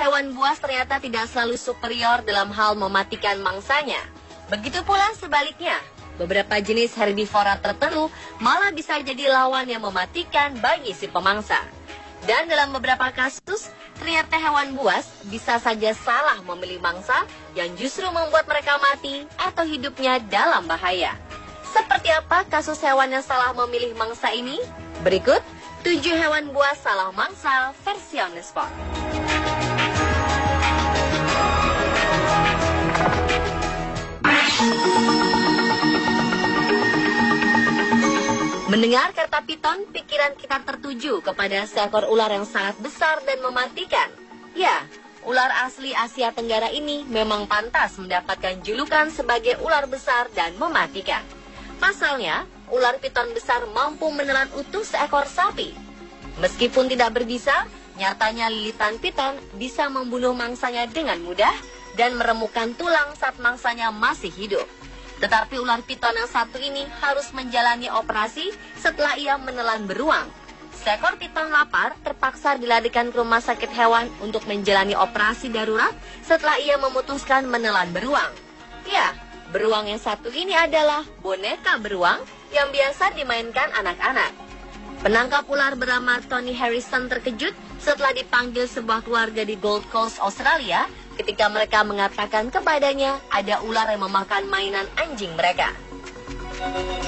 hewan buas ternyata tidak selalu superior dalam hal mematikan mangsanya. Begitu pula sebaliknya, beberapa jenis herbivora tertentu malah bisa jadi lawan yang mematikan bagi si pemangsa. Dan dalam beberapa kasus, ternyata hewan buas bisa saja salah memilih mangsa yang justru membuat mereka mati atau hidupnya dalam bahaya. Seperti apa kasus hewan yang salah memilih mangsa ini? Berikut 7 hewan buas salah mangsa versi on the spot. Mendengar kata piton, pikiran kita tertuju kepada seekor ular yang sangat besar dan mematikan. Ya, ular asli Asia Tenggara ini memang pantas mendapatkan julukan sebagai ular besar dan mematikan. Pasalnya, ular piton besar mampu menelan utuh seekor sapi. Meskipun tidak berbisa, nyatanya lilitan piton bisa membunuh mangsanya dengan mudah dan meremukkan tulang saat mangsanya masih hidup. Tetapi ular piton yang satu ini harus menjalani operasi setelah ia menelan beruang. Seekor piton lapar terpaksa dilarikan ke rumah sakit hewan untuk menjalani operasi darurat setelah ia memutuskan menelan beruang. Ya, beruang yang satu ini adalah boneka beruang yang biasa dimainkan anak-anak. Penangkap ular bernama Tony Harrison terkejut setelah dipanggil sebuah keluarga di Gold Coast, Australia, ketika mereka mengatakan kepadanya ada ular yang memakan mainan anjing mereka.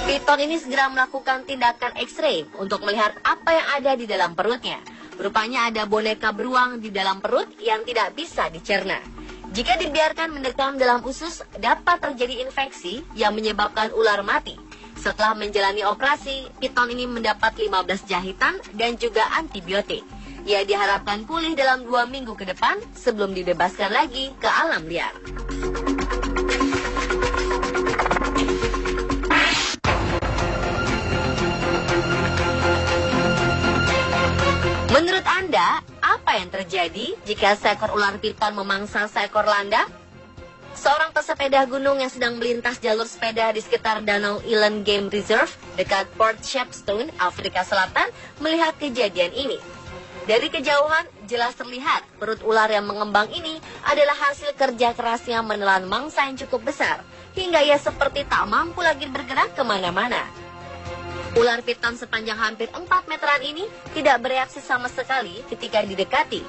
Piton ini segera melakukan tindakan X-ray untuk melihat apa yang ada di dalam perutnya. Rupanya ada boneka beruang di dalam perut yang tidak bisa dicerna. Jika dibiarkan mendekam dalam usus, dapat terjadi infeksi yang menyebabkan ular mati. Setelah menjalani operasi, piton ini mendapat 15 jahitan dan juga antibiotik. Ia diharapkan pulih dalam 2 minggu ke depan sebelum dibebaskan lagi ke alam liar. Menurut Anda, apa yang terjadi jika seekor ular piton memangsa seekor landak? Seorang pesepeda gunung yang sedang melintas jalur sepeda di sekitar Danau Eland Game Reserve dekat Port Shepstone, Afrika Selatan, melihat kejadian ini. Dari kejauhan, jelas terlihat perut ular yang mengembang ini adalah hasil kerja kerasnya menelan mangsa yang cukup besar, hingga ia seperti tak mampu lagi bergerak kemana-mana. Ular piton sepanjang hampir 4 meteran ini tidak bereaksi sama sekali ketika didekati.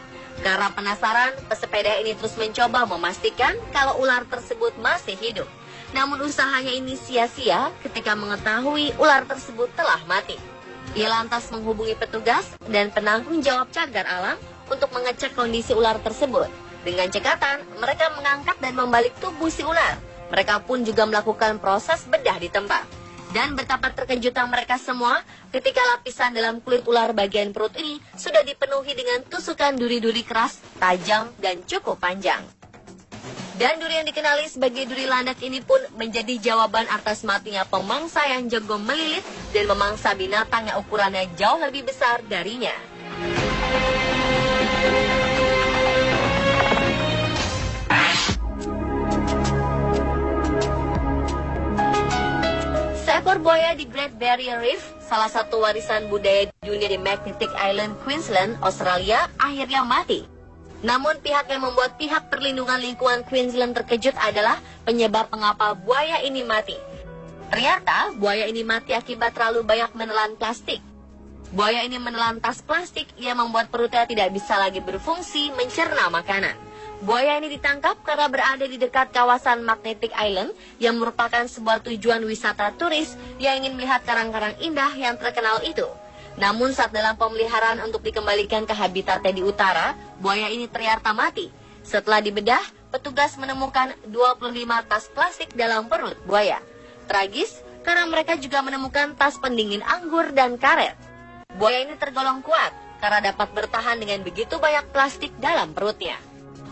Karena penasaran, pesepeda ini terus mencoba memastikan kalau ular tersebut masih hidup. Namun usahanya ini sia-sia ketika mengetahui ular tersebut telah mati. Ia lantas menghubungi petugas dan penanggung jawab cagar alam untuk mengecek kondisi ular tersebut. Dengan cekatan, mereka mengangkat dan membalik tubuh si ular. Mereka pun juga melakukan proses bedah di tempat. Dan betapa terkejutan mereka semua ketika lapisan dalam kulit ular bagian perut ini sudah dipenuhi dengan tusukan duri-duri keras, tajam, dan cukup panjang. Dan duri yang dikenali sebagai duri landak ini pun menjadi jawaban atas matinya pemangsa yang jago melilit dan memangsa binatang yang ukurannya jauh lebih besar darinya. Seekor buaya di Great Barrier Reef, salah satu warisan budaya dunia di Magnetic Island, Queensland, Australia, akhirnya mati. Namun pihak yang membuat pihak perlindungan lingkungan Queensland terkejut adalah penyebab mengapa buaya ini mati. Ternyata buaya ini mati akibat terlalu banyak menelan plastik. Buaya ini menelan tas plastik yang membuat perutnya tidak bisa lagi berfungsi mencerna makanan. Buaya ini ditangkap karena berada di dekat kawasan Magnetic Island yang merupakan sebuah tujuan wisata turis yang ingin melihat karang-karang indah yang terkenal itu. Namun saat dalam pemeliharaan untuk dikembalikan ke habitatnya di utara, buaya ini ternyata mati. Setelah dibedah, petugas menemukan 25 tas plastik dalam perut buaya. Tragis, karena mereka juga menemukan tas pendingin anggur dan karet. Buaya ini tergolong kuat karena dapat bertahan dengan begitu banyak plastik dalam perutnya.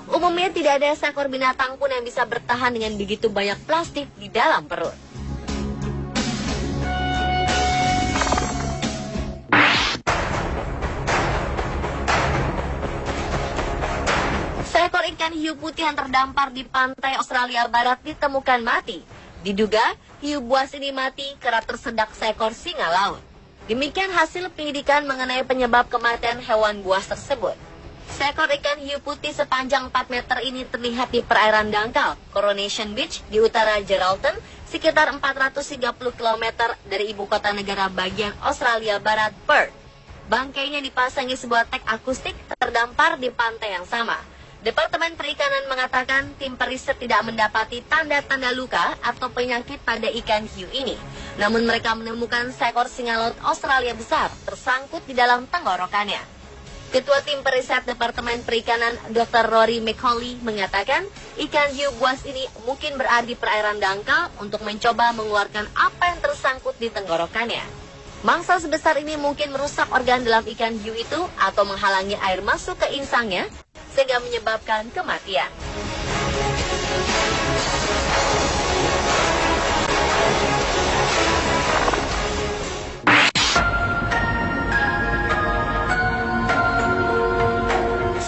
Umumnya tidak ada seekor binatang pun yang bisa bertahan dengan begitu banyak plastik di dalam perut. Seekor ikan hiu putih yang terdampar di pantai Australia Barat ditemukan mati. Diduga, hiu buas ini mati karena tersedak seekor singa laut. Demikian hasil penyidikan mengenai penyebab kematian hewan buas tersebut. Seekor ikan hiu putih sepanjang 4 meter ini terlihat di perairan dangkal Coronation Beach di utara Geraldton, sekitar 430 km dari ibu kota negara bagian Australia Barat, Perth. Bangkainya dipasangi sebuah tag akustik terdampar di pantai yang sama. Departemen Perikanan mengatakan tim periset tidak mendapati tanda-tanda luka atau penyakit pada ikan hiu ini. Namun mereka menemukan seekor singa laut Australia besar tersangkut di dalam tenggorokannya. Ketua tim periset Departemen Perikanan Dr. Rory McCauley mengatakan ikan hiu buas ini mungkin berada di perairan dangkal untuk mencoba mengeluarkan apa yang tersangkut di tenggorokannya. Mangsa sebesar ini mungkin merusak organ dalam ikan hiu itu atau menghalangi air masuk ke insangnya sehingga menyebabkan kematian.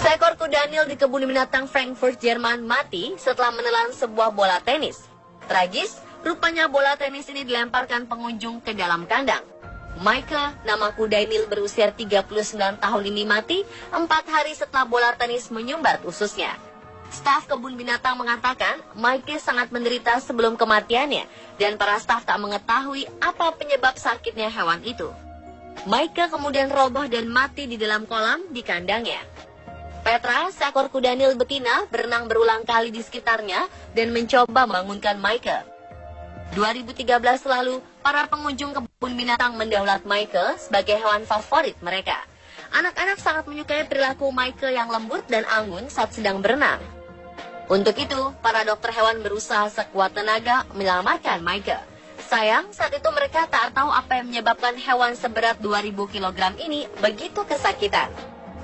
Seekor kuda Nil di kebun binatang Frankfurt, Jerman mati setelah menelan sebuah bola tenis. Tragis, rupanya bola tenis ini dilemparkan pengunjung ke dalam kandang. Micah, nama kuda Nil berusia 39 tahun ini mati 4 hari setelah bola tenis menyumbat ususnya. Staf kebun binatang mengatakan Micah sangat menderita sebelum kematiannya dan para staf tak mengetahui apa penyebab sakitnya hewan itu. Micah kemudian roboh dan mati di dalam kolam di kandangnya. Petra, seekor kuda Nil betina, berenang berulang kali di sekitarnya dan mencoba membangunkan Micah. 2013 lalu, para pengunjung kebun binatang mendaulat Micah sebagai hewan favorit mereka. Anak-anak sangat menyukai perilaku Micah yang lembut dan anggun saat sedang berenang. Untuk itu, para dokter hewan berusaha sekuat tenaga menyelamatkan Micah. Sayang, saat itu mereka tak tahu apa yang menyebabkan hewan seberat 2000 kg ini begitu kesakitan.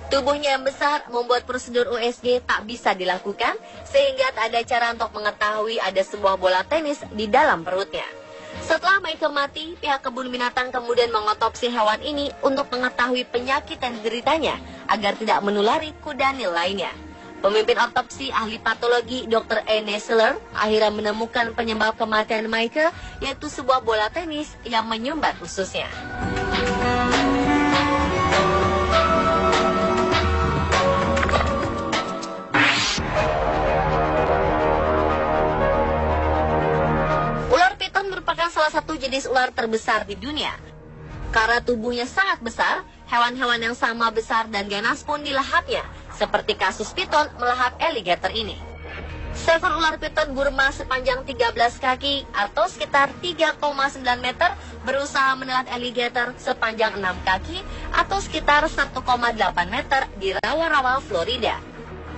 Tubuhnya yang besar membuat prosedur USG tak bisa dilakukan, sehingga tak ada cara untuk mengetahui ada sebuah bola tenis di dalam perutnya. Setelah Micah mati, pihak kebun binatang kemudian mengotopsi hewan ini untuk mengetahui penyakit yang dideritanya agar tidak menulari kuda Nil lainnya. Pemimpin otopsi ahli patologi Dr. A. Nessler akhirnya menemukan penyebab kematian Micah, yaitu sebuah bola tenis yang menyumbat ususnya. Salah satu jenis ular terbesar di dunia. Karena tubuhnya sangat besar, hewan-hewan yang sama besar dan ganas pun dilahapnya, seperti kasus piton melahap alligator ini. Seekor ular piton Burma sepanjang 13 kaki atau sekitar 3,9 meter berusaha menelan alligator sepanjang 6 kaki atau sekitar 1,8 meter di rawa-rawa Florida.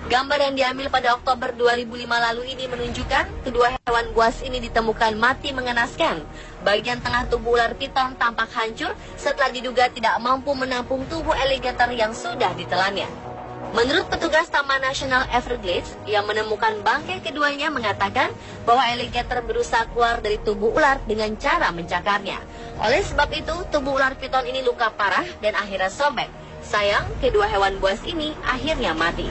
Gambar yang diambil pada Oktober 2005 lalu ini menunjukkan kedua hewan buas ini ditemukan mati mengenaskan. Bagian tengah tubuh ular piton tampak hancur setelah diduga tidak mampu menampung tubuh alligator yang sudah ditelannya. Menurut petugas Taman Nasional Everglades yang menemukan bangkai keduanya mengatakan bahwa alligator berusaha keluar dari tubuh ular dengan cara mencakarnya. Oleh sebab itu, tubuh ular piton ini luka parah dan akhirnya sobek. Sayang, kedua hewan buas ini akhirnya mati.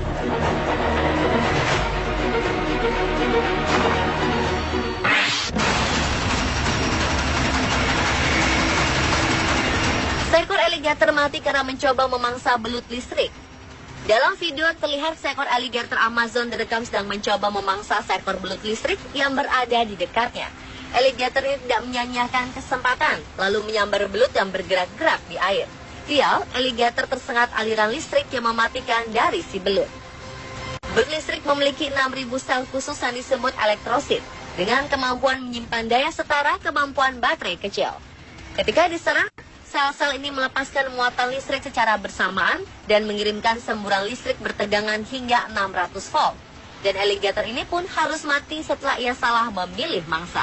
Seekor alligator mati karena mencoba memangsa belut listrik. Dalam video terlihat seekor alligator Amazon direkam sedang mencoba memangsa seekor belut listrik yang berada di dekatnya. Alligator ini tidak menyia-nyiakan kesempatan, lalu menyambar belut yang bergerak-gerak di air. Sial, alligator tersengat aliran listrik yang mematikan dari si belut. Belut listrik memiliki 6.000 sel khusus yang disebut elektrosit, dengan kemampuan menyimpan daya setara kemampuan baterai kecil. Ketika diserang, sel-sel ini melepaskan muatan listrik secara bersamaan dan mengirimkan semburan listrik bertegangan hingga 600 volt. Dan alligator ini pun harus mati setelah ia salah memilih mangsa.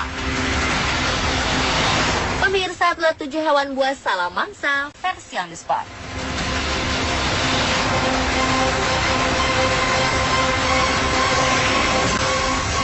Pemirsa, itulah 7 hewan buas salah mangsa versi on the spot.